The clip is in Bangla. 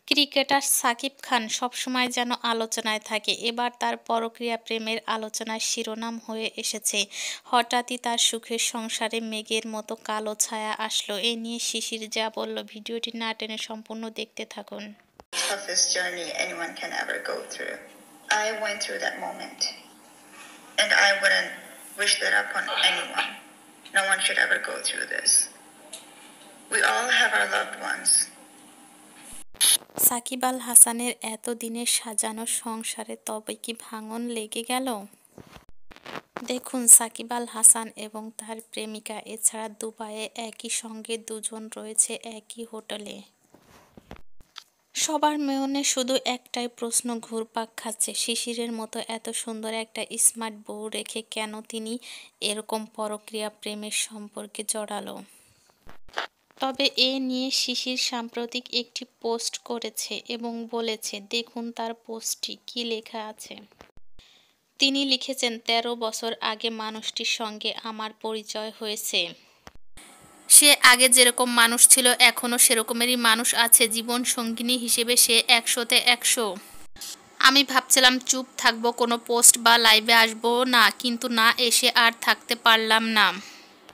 ক্রিকেটার সাকিব খান সবসময় যেন আলোচনায় থাকে। এবার তার পরকীয়া প্রেমের আলোচনার শিরোনাম হয়ে এসেছে। হঠাৎই তার সুখের সংসারে মেঘের মতো কালো ছায়া আসলো। এ নিয়ে শিশির যা বলল, ভিডিওটি না টেনে সম্পূর্ণ দেখতে থাকুন। Toughest journey anyone can ever go through. I went through that moment, and I wouldn't wish that upon anyone. No one should ever go through this. We all have our loved ones. Shakib Al হাসানের এতদিনের সাজানো সংসারে তবে কি ভাঙন লেগে গেল? দেখুন, সাকিব আল হাসান এবং তার প্রেমিকা এছাড়া দুবাইয়ে একই সঙ্গে দুজন রয়েছে একই হোটেলে। সবার মনে শুধু একটাই প্রশ্ন ঘুরপাক খাচ্ছে, শিশিরের মতো এত সুন্দর একটা স্মার্ট বউ রেখে কেন তিনি এরকম পরকীয়া প্রেমের সম্পর্কে জড়ালো। তবে এ নিয়ে শিশির সাম্প্রতিক একটি পোস্ট করেছে এবং বলেছে, দেখুন তার পোস্টটি কি লেখা আছে। তিনি লিখেছেন, ১৩ বছর আগে মানুষটির সঙ্গে আমার পরিচয় হয়েছে। সে আগে যেরকম মানুষ ছিল এখনও সেরকমেরই মানুষ আছে। জীবন সঙ্গিনী হিসেবে সে ১০০-তে ১০০। আমি ভাবছিলাম চুপ থাকবো, কোনো পোস্ট বা লাইভে আসবো না, কিন্তু না, এসে আর থাকতে পারলাম না।